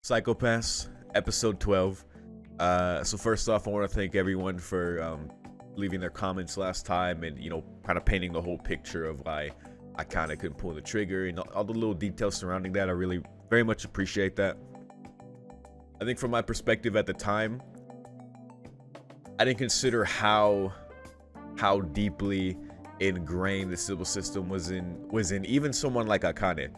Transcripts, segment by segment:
Psychopaths, episode 12. So first off, I want to thank everyone for leaving their comments last time and, kind of painting the whole picture of why I kind of couldn't pull the trigger and all the little details surrounding that. I really very much appreciate that. I think from my perspective at the time, I didn't consider how deeply ingrained the civil system was in even someone like Akane.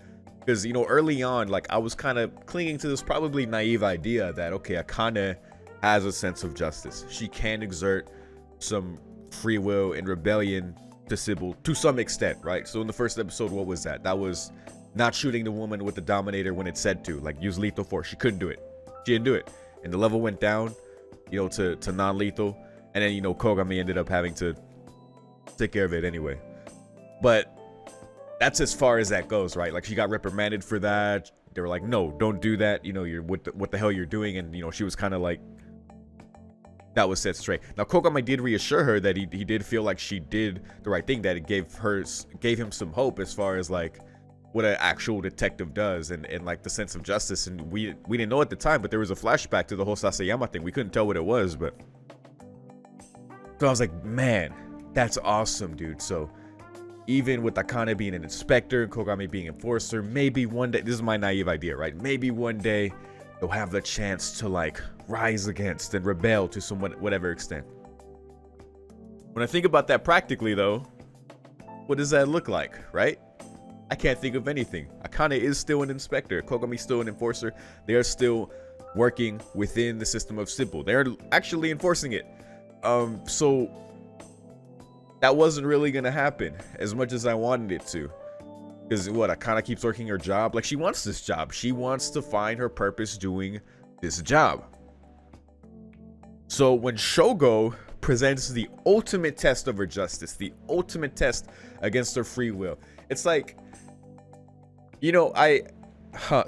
Because, early on, like, I was kind of clinging to this probably naive idea that, okay, Akane has a sense of justice. She can exert some free will and rebellion to Sybil to some extent, right? So in the first episode, what was that? That was not shooting the woman with the Dominator when it said to, like, use lethal force. She couldn't do it. She didn't do it. And the level went down, to non-lethal. And then, Kogami ended up having to take care of it anyway. But that's as far as that goes, right? Like, she got reprimanded for that. They were like, no, don't do that. You're what the hell you're doing. And, she was kind of like, that was set straight. Now, Kogami did reassure her that he did feel like she did the right thing, that it gave him some hope as far as, like, what an actual detective does and like the sense of justice. And we didn't know at the time, but there was a flashback to the whole Sasayama thing. We couldn't tell what it was, but so I was like, man, that's awesome, dude. So even with Akane being an inspector, Kogami being enforcer, maybe one day, this is my naive idea, right? Maybe one day they'll have the chance to, like, rise against and rebel to some whatever extent. When I think about that practically, though, what does that look like, right? I can't think of anything. Akane is still an inspector. Kogami's still an enforcer. They are still working within the system of Sybil. They're actually enforcing it. So that wasn't really gonna happen as much as I wanted it to. Because Akane keeps working her job. Like, she wants this job. She wants to find her purpose doing this job. So when Shogo presents the ultimate test of her justice, the ultimate test against her free will, it's like,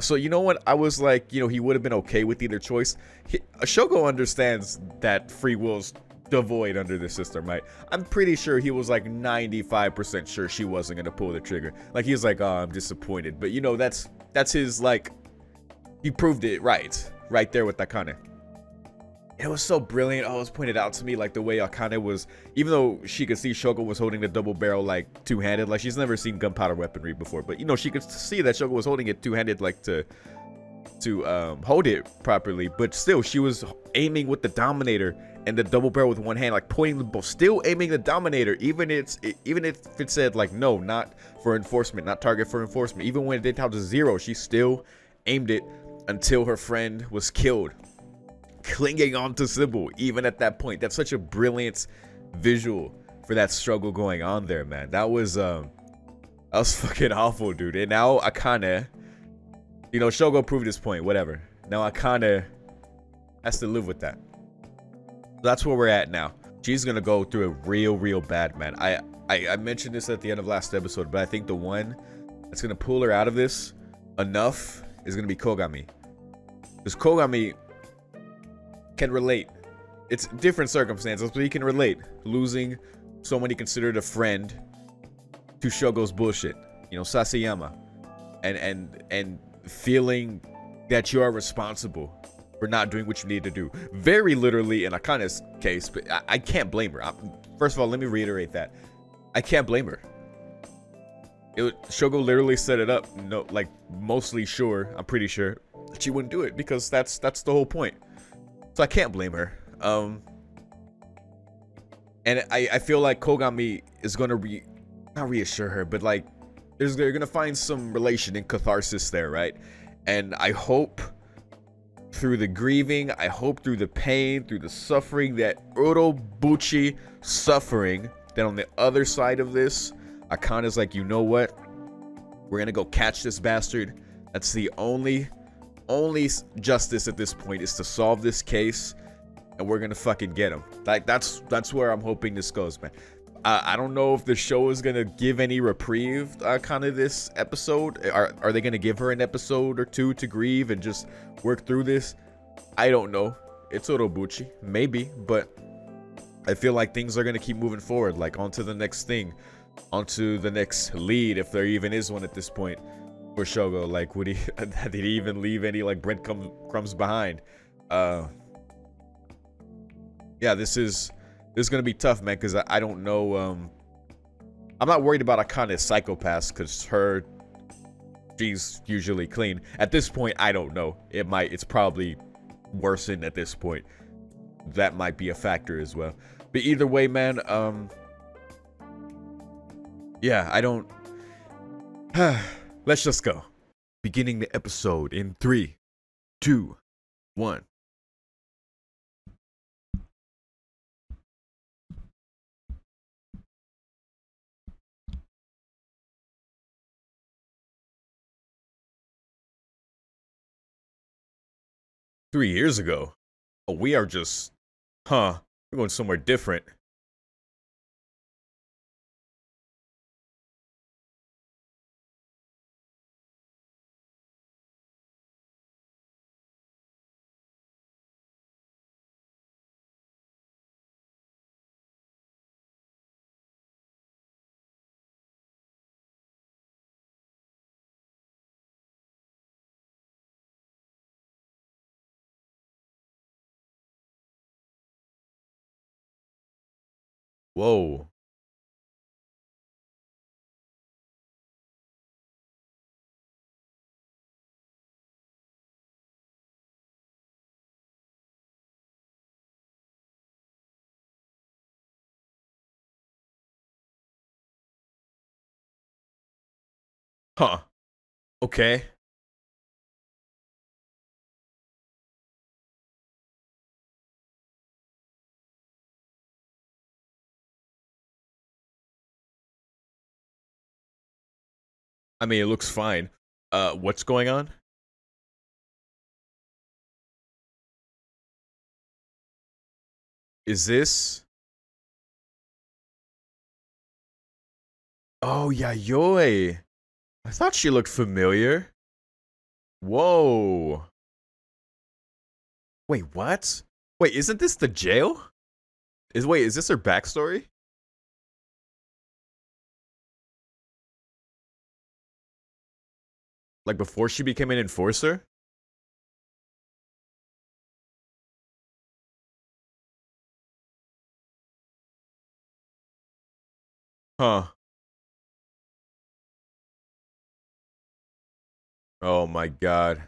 so when I was like, he would have been okay with either choice. Shogo understands that free will's devoid under the system, right? I'm pretty sure he was like 95% sure she wasn't gonna pull the trigger. Like, he was like, oh, I'm disappointed. But that's his, like, he proved it right there with Akane. It was so brilliant. Oh, it was pointed out to me, like, the way Akane was, even though she could see Shogo was holding the double barrel, like, two-handed, like, she's never seen gunpowder weaponry before, but she could see that Shogo was holding it two-handed, like, to hold it properly. But still, she was aiming with the Dominator and the double barrel with one hand, like, pointing the bow, still aiming the Dominator, even if it said, like, no, not for enforcement, not target for enforcement. Even when it did count to 0, she still aimed it until her friend was killed, clinging on to Sybil even at that point. That's such a brilliant visual for that struggle going on there, man. That was fucking awful, dude. And now Akane, Shogo proved his point, whatever. Now Akane has to live with that. That's where we're at now. She's gonna go through a real bad, man. I mentioned this at the end of last episode, but I think the one that's gonna pull her out of this enough is gonna be Kogami. Because Kogami can relate. It's different circumstances, but he can relate. Losing someone he considered a friend to Shogo's bullshit. Sasayama. And feeling that you are responsible for not doing what you need to do. Very literally in Akane's case, but I can't blame her. First of all, let me reiterate that. I can't blame her. Shogo literally set it up, like, mostly sure, I'm pretty sure, that she wouldn't do it, because that's the whole point. So I can't blame her. And I feel like Kogami is gonna not reassure her, but, like, they're gonna find some relation in catharsis there, right? And I hope through the grieving, I hope through the pain, through the suffering, that Urobuchi suffering, that on the other side of this, Akane's like, you know what? We're gonna go catch this bastard. That's the only justice at this point, is to solve this case, and we're gonna fucking get him. Like, that's where I'm hoping this goes, man. I don't know if the show is gonna give any reprieve kind of this episode. Are they gonna give her an episode or two to grieve and just work through this? I don't know. It's Urobuchi, maybe, but I feel like things are gonna keep moving forward, like, onto the next thing, onto the next lead, if there even is one at this point. For Shogo, like, would he did he even leave any like crumbs behind? Uh, yeah, this is gonna be tough, man, because I don't know. I'm not worried about Akane's psychopaths because she's usually clean. At this point, I don't know. It's probably worsened at this point. That might be a factor as well. But either way, man, yeah, I don't. Let's just go. Beginning the episode in 3, 2, 1. "3 years ago? Oh, we are just... Huh. We're going somewhere different." Whoa. Huh. Okay. I mean, it looks fine. What's going on? Is this... Oh, Yayoi. I thought she looked familiar. Whoa. Wait, what? Wait, isn't this the jail? Is this her backstory? Like before she became an enforcer? Huh. Oh my god.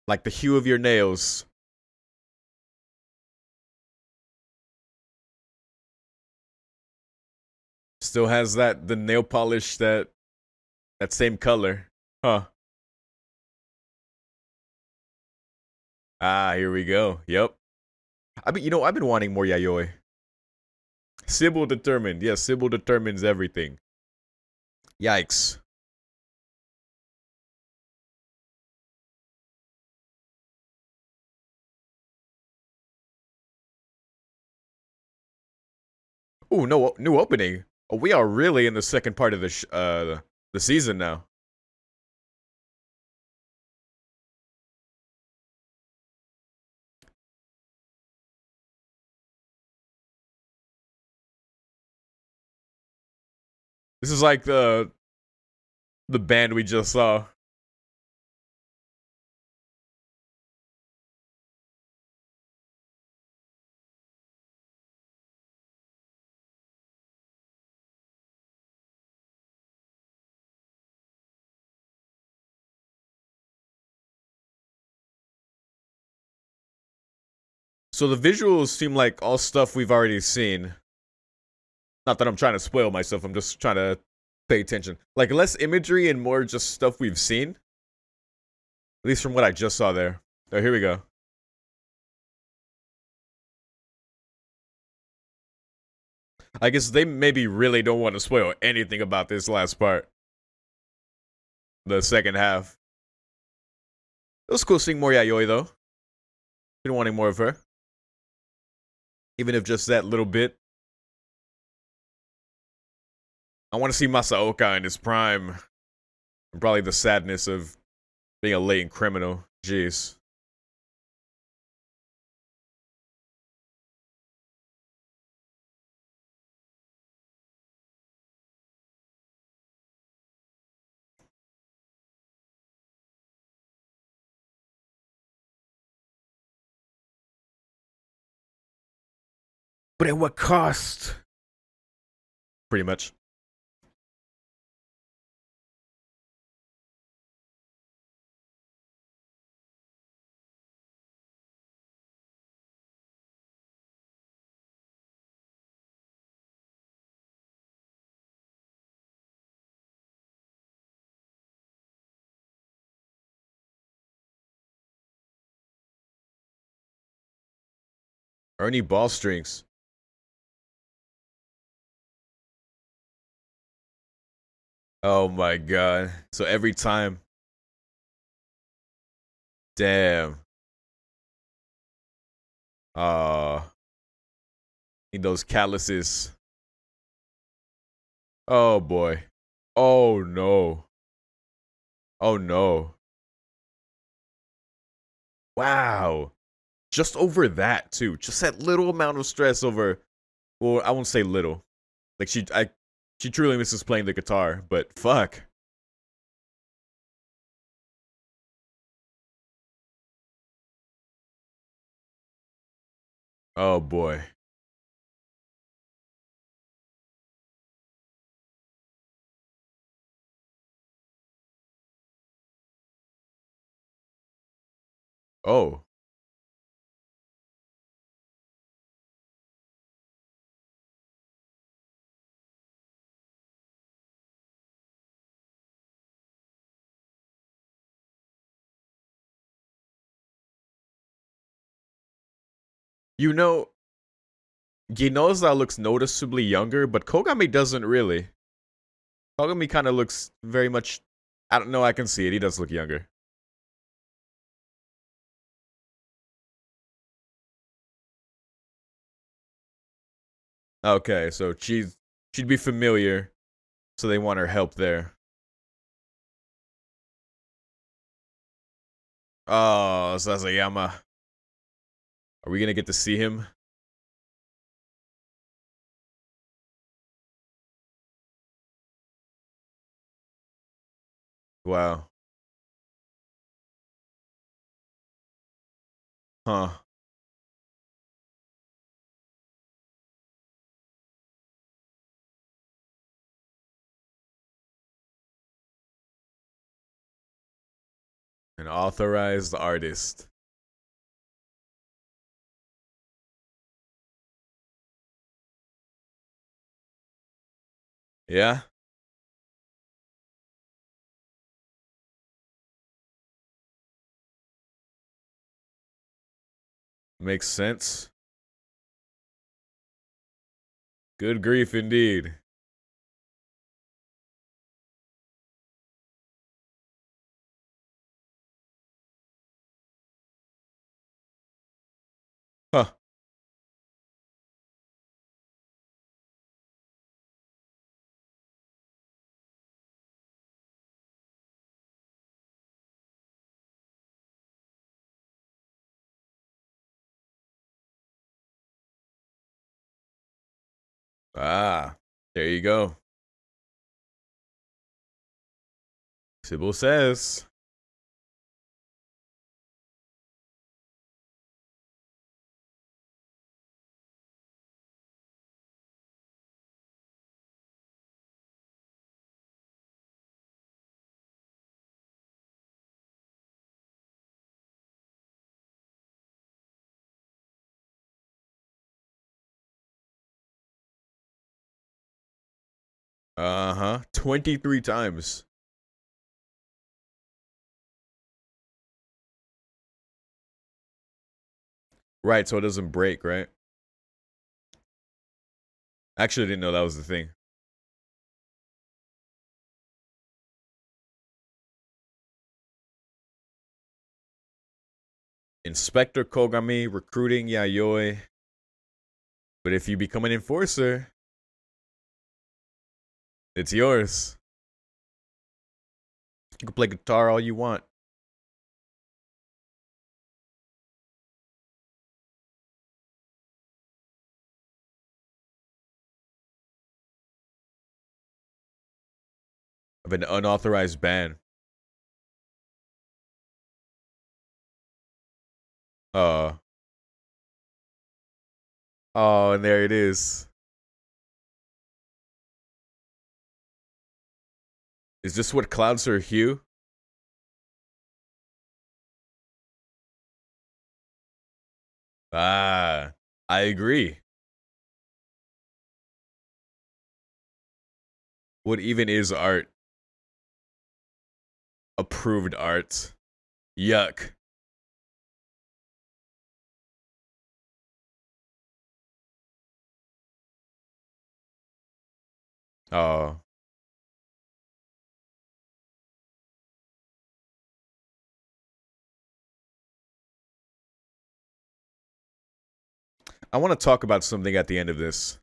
Like the hue of your nails. Still has the nail polish that same color. Huh. Ah, here we go. Yep. I've been wanting more Yayoi. Sybil determined. Yes, Sybil determines everything. Yikes. Ooh, no new opening. Oh, we are really in the second part of the season now. This is like the band we just saw. So the visuals seem like all stuff we've already seen. Not that I'm trying to spoil myself, I'm just trying to pay attention. Like less imagery and more just stuff we've seen. At least from what I just saw there. Oh, here we go. I guess they maybe really don't want to spoil anything about this last part. The second half. It was cool seeing more Yayoi though. Been wanting more of her. Even if just that little bit. I want to see Masaoka in his prime. And probably the sadness of being a latent criminal. Jeez. But at what cost? Pretty much. Ernie ball strings. Oh my god. So every time. Damn. Need those calluses. Oh boy. Oh no. Oh no. Wow. Just over that too. Just that little amount of stress over. Well, I won't say little. Like she truly misses playing the guitar. But fuck. Oh boy. Oh. You know, Ginoza looks noticeably younger, but Kogami doesn't really. Kogami kind of looks very much. I don't know. I can see it. He does look younger. Okay, so she'd be familiar, so they want her help there. Oh, Sasayama. Are we gonna get to see him? Wow. Huh. An authorized artist. Yeah? Makes sense. Good grief indeed. Huh. Ah. There you go. Sybil says. Uh-huh. 23 times. Right, so it doesn't break, right? Actually, I didn't know that was the thing. Inspector Kogami recruiting Yayoi. But if you become an enforcer, it's yours. You can play guitar all you want. Of an unauthorized band. Uh Oh, and there it is. Is this what clouds her hue? Ah, I agree. What even is art? Approved art. Yuck. Oh. I want to talk about something at the end of this.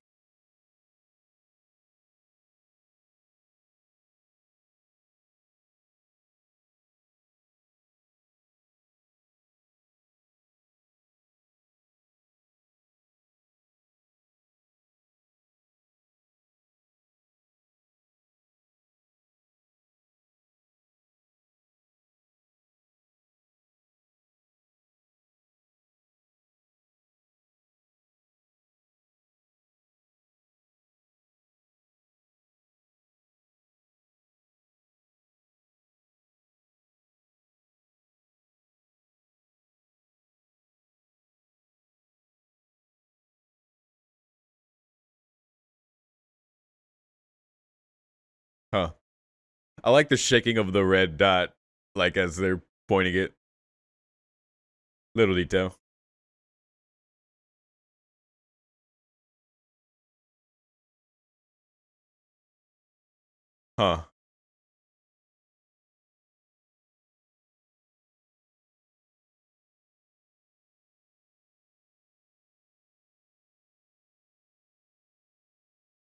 Huh. I like the shaking of the red dot, like as they're pointing it. Little detail. Huh.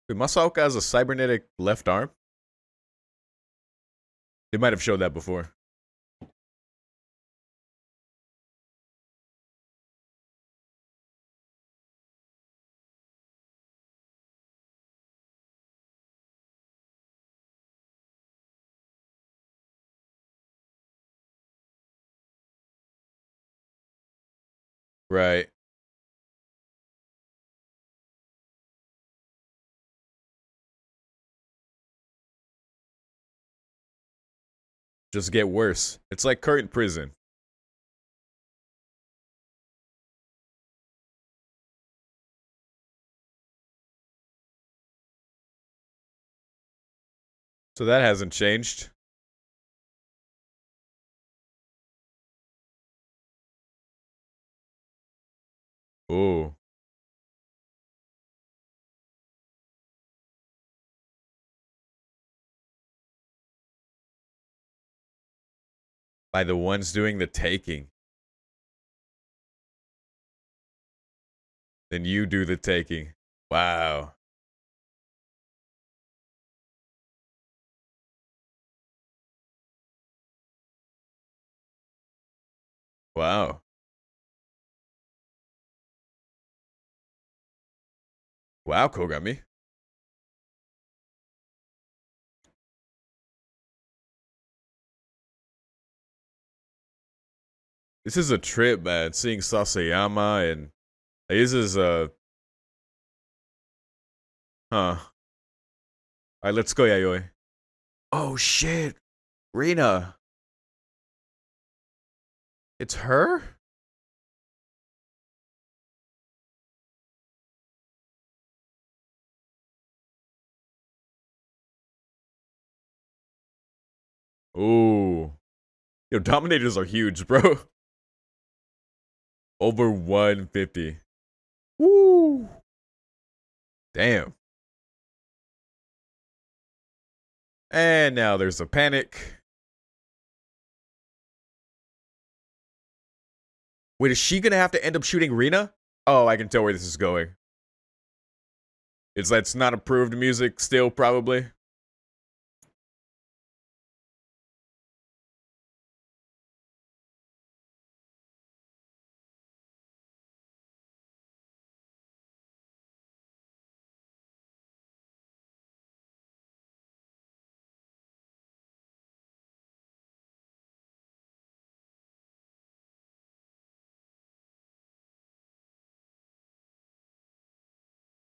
Wait, Masaoka has a cybernetic left arm? They might have showed that before. Right. Just get worse. It's like current prison. So that hasn't changed. Ooh. By the ones doing the taking. Then you do the taking. Wow. Wow. Wow, Kogami. This is a trip, man. Seeing Sasayama and this is a huh. Alright, let's go, Yayoi. Oh shit. Rina. It's her? Ooh. Yo, Dominators are huge, bro. Over 150. Woo. Damn. And now there's a panic. Wait, is she gonna have to end up shooting Rina? Oh, I can tell where this is going. It's that's not approved music still, probably.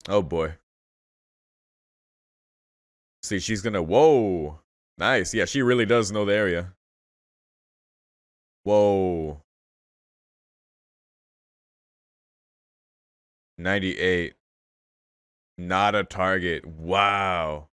Oh boy. See, she's gonna. Whoa. Nice. Yeah, she really does know the area. Whoa. 98. Not a target. Wow.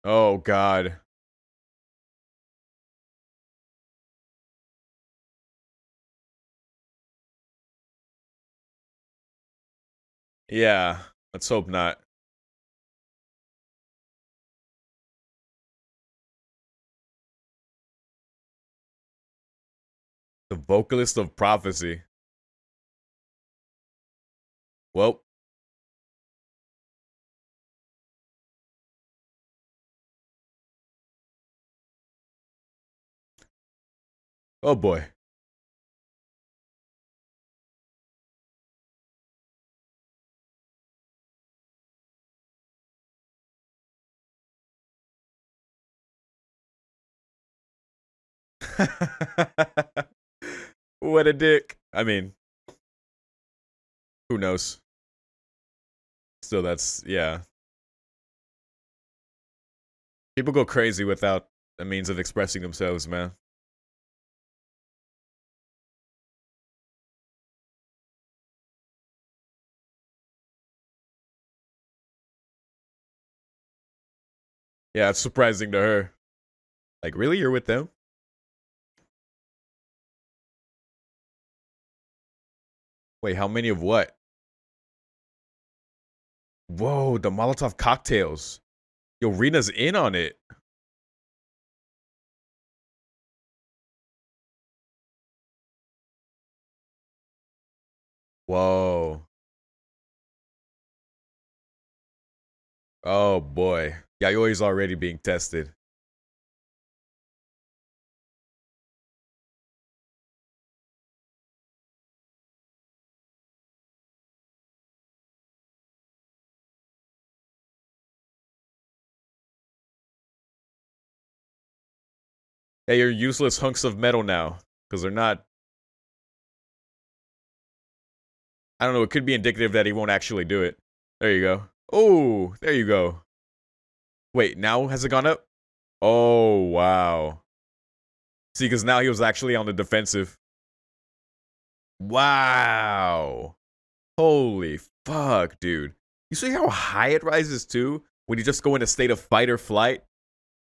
Oh god. Yeah. Let's hope not. The vocalist of prophecy. Well. Oh boy. What a dick. I mean, who knows? Still, that's, yeah. People go crazy without a means of expressing themselves, man. Yeah, it's surprising to her. Like, really? You're with them? Wait, how many of what? Whoa, the Molotov cocktails. Yo, Rena's in on it. Whoa. Oh boy. Yayoi's already being tested. Hey, you're useless hunks of metal now. Because they're not. I don't know, it could be indicative that he won't actually do it. There you go. Oh, there you go. Wait, now has it gone up? Oh, wow. See, because now he was actually on the defensive. Wow. Holy fuck, dude. You see how high it rises too? When you just go in a state of fight or flight?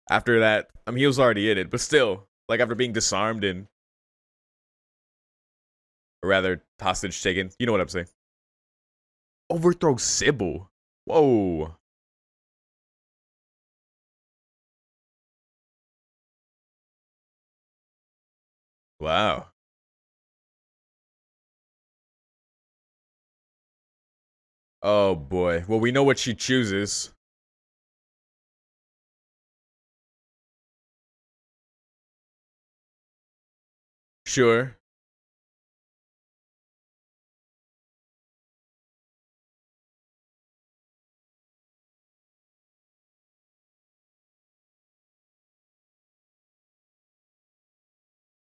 After that, I mean, he was already in it, but still, like after being disarmed and, or rather, hostage taken. You know what I'm saying? Overthrow Sybil. Whoa. Wow. Oh boy. Well, we know what she chooses. Sure.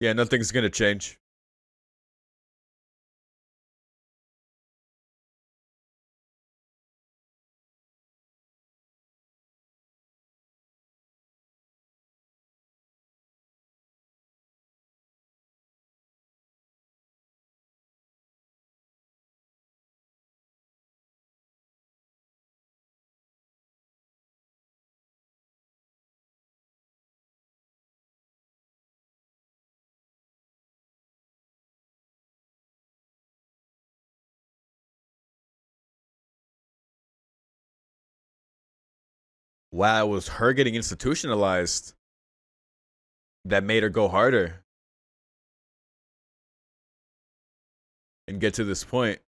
Yeah, nothing's gonna change. Wow, it was her getting institutionalized that made her go harder and get to this point.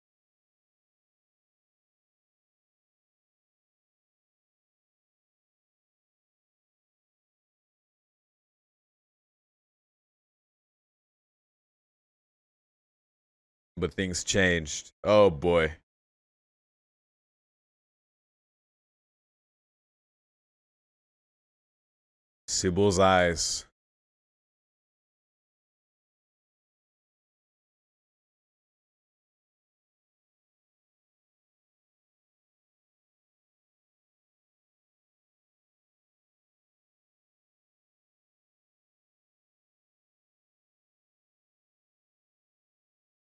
But things changed. Oh boy. Sybil's eyes.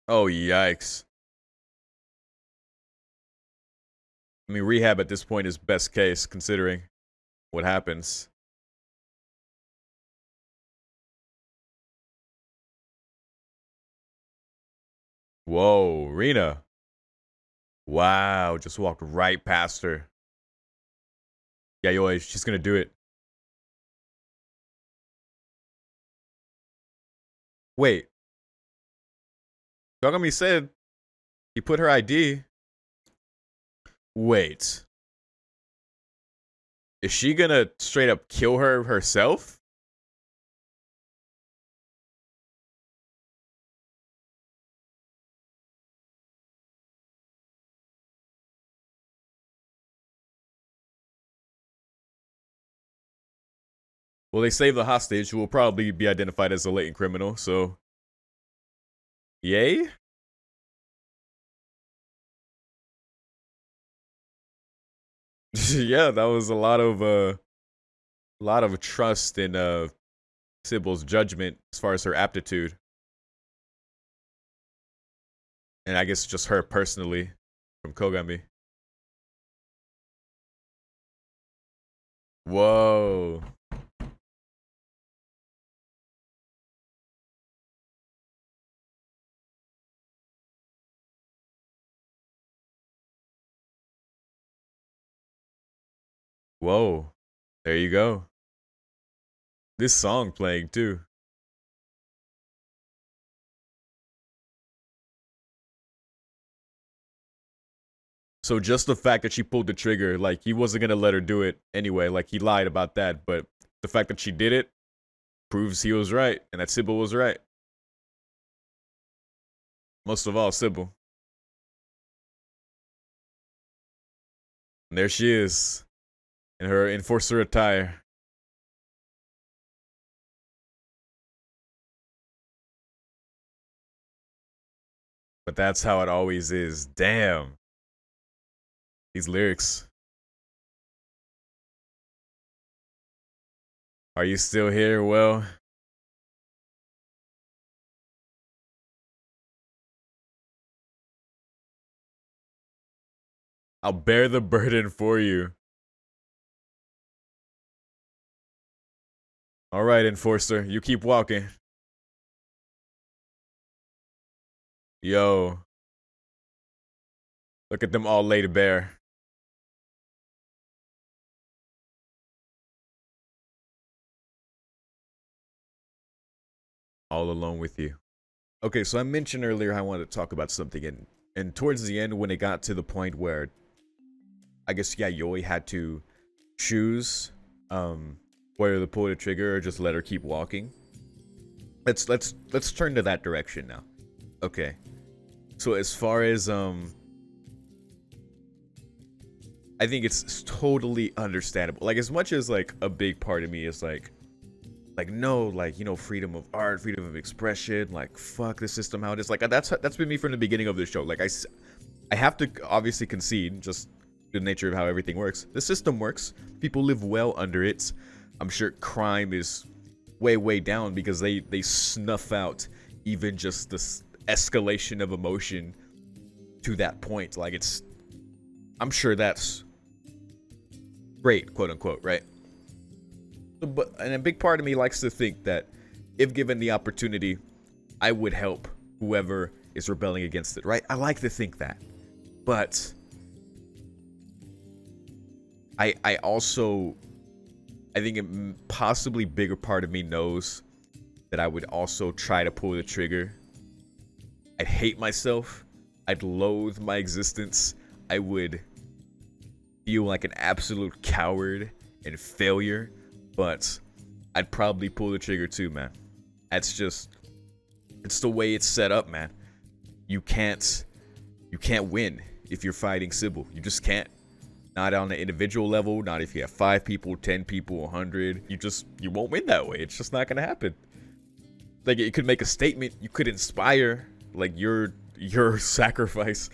Oh, yikes. I mean, rehab at this point is best case, considering what happens. Whoa, Rena. Wow, just walked right past her. YAYOI, she's gonna do it. Wait, Kagami said he put her ID. Wait. Is she gonna straight up kill her herself? Well, they save the hostage, who will probably be identified as a latent criminal, so. Yay? Yeah, that was a lot of trust in Sybil's judgment as far as her aptitude. And I guess just her personally from Kogami. Whoa. Whoa. There you go. This song playing too. So just the fact that she pulled the trigger, like he wasn't gonna let her do it anyway, like he lied about that, but the fact that she did it proves he was right and that Sybil was right. Most of all, Sybil. And there she is in her enforcer attire. But that's how it always is. Damn. These lyrics. Are you still here? Well, I'll bear the burden for you. All right, enforcer, you keep walking. Yo. Look at them all laid bare. All alone with you. Okay, so I mentioned earlier I wanted to talk about something, and towards the end, when it got to the point where I guess YAYOI had to choose whether to pull the trigger or just let her keep walking. Let's turn to that direction now. Okay. So as far as I think it's totally understandable. Like as much as like a big part of me is like no, like, you know, freedom of art, freedom of expression, like fuck the system how it is. Like that's been me from the beginning of this show. Like I have to obviously concede just the nature of how everything works. The system works. People live well under it. I'm sure crime is way down because they snuff out even just this escalation of emotion to that point. Like I'm sure that's great, quote unquote, right? But and a big part of me likes to think that if given the opportunity, I would help whoever is rebelling against it, right? I like to think that. But I also, I think a possibly bigger part of me knows that I would also try to pull the trigger. I'd hate myself. I'd loathe my existence. I would feel like an absolute coward and failure. But I'd probably pull the trigger too, man. That's just, it's the way it's set up, man. You can't win if you're fighting Sybil. You just can't. Not on an individual level, not if you have 5 people, 10 people, 100. You won't win that way. It's just not gonna happen. Like, you could make a statement, you could inspire, like your sacrifice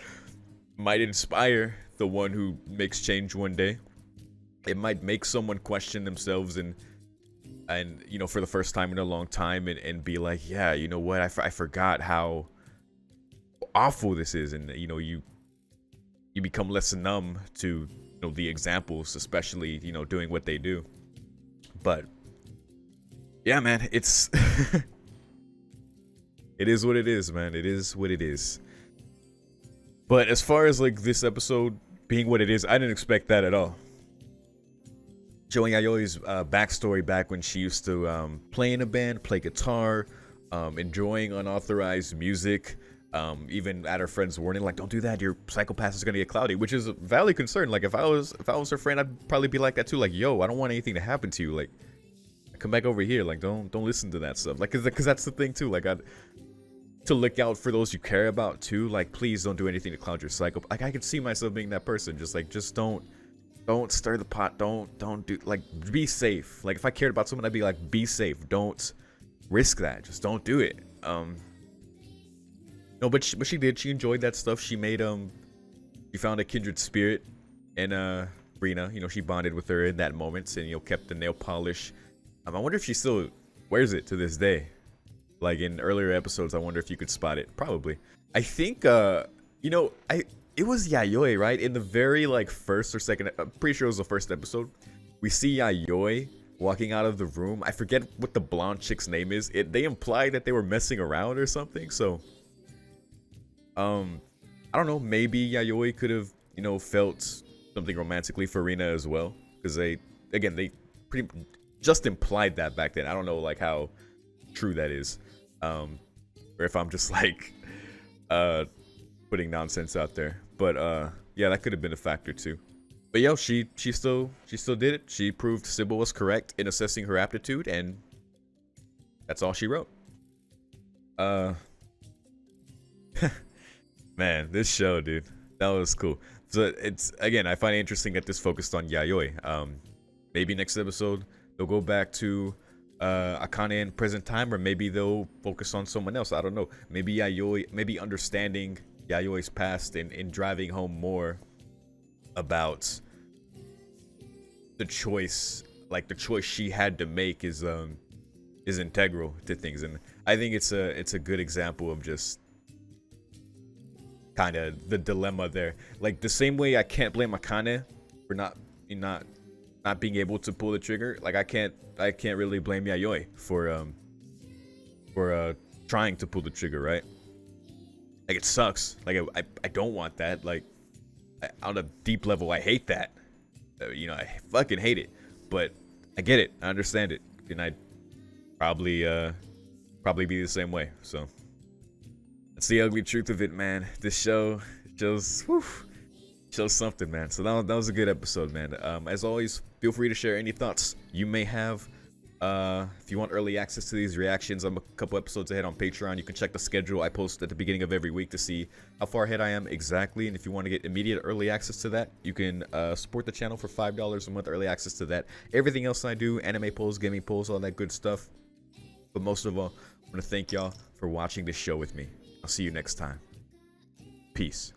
might inspire the one who makes change one day. It might make someone question themselves and you know, for the first time in a long time, and be like, yeah, you know what, I forgot how awful this is. And you know, you become less numb to, you know, the examples, especially, you know, doing what they do. But yeah, man, it's it is what it is, man. It is what it is. But as far as like this episode being what it is, I didn't expect that at all. Showing YAYOI's backstory back when she used to play in a band, play guitar, enjoying unauthorized music, even at her friend's warning, like, don't do that, your psychopath is gonna get cloudy, which is a valid concern. Like, if I was her friend, I'd probably be like that too. Like, yo, I don't want anything to happen to you. Like, come back over here. Like, don't listen to that stuff. Like, cause that's the thing too. Like, to look out for those you care about too. Like, please don't do anything to cloud your psycho. Like, I could see myself being that person. Just don't stir the pot. Don't do, like, be safe. Like, if I cared about someone, I'd be like, be safe. Don't risk that. Just don't do it. No, but she did. She enjoyed that stuff. She made she found a kindred spirit in Rina. You know, she bonded with her in that moment, and, you know, kept the nail polish. I wonder if she still wears it to this day. Like in earlier episodes, I wonder if you could spot it. Probably. I think you know, it was YAYOI, right? In the very like first or second, I'm pretty sure it was the first episode. We see YAYOI walking out of the room. I forget what the blonde chick's name is. They implied that they were messing around or something. So I don't know. Maybe YAYOI could have, you know, felt something romantically for Rina as well, because they pretty just implied that back then. I don't know like how true that is, or if I'm just like putting nonsense out there. But yeah, that could have been a factor too. But yo, she still did it. She proved Sybil was correct in assessing her aptitude, and that's all she wrote. Man, this show, dude, that was cool. So it's, again, I find it interesting that this focused on YAYOI. Maybe next episode they'll go back to Akane in present time, or maybe they'll focus on someone else. I don't know. Maybe YAYOI, maybe understanding YAYOI's past and driving home more about the choice, like the choice she had to make is integral to things. And I think it's a good example of just kind of the dilemma there. Like, the same way I can't blame Akane for not being able to pull the trigger, like I can't really blame YAYOI for trying to pull the trigger, right? Like, it sucks. Like, I don't want that. Like, on a deep level, I hate that. You know, I fucking hate it. But I get it. I understand it. And I'd probably be the same way. So that's the ugly truth of it, man. This show shows something, man. So that was a good episode, man. As always, feel free to share any thoughts you may have. If you want early access to these reactions, I'm a couple episodes ahead on Patreon. You can check the schedule I post at the beginning of every week to see how far ahead I am exactly. And if you want to get immediate early access to that, you can support the channel for $5 a month, early access to that. Everything else I do, anime polls, gaming polls, all that good stuff. But most of all, I want to thank y'all for watching this show with me. I'll see you next time. Peace.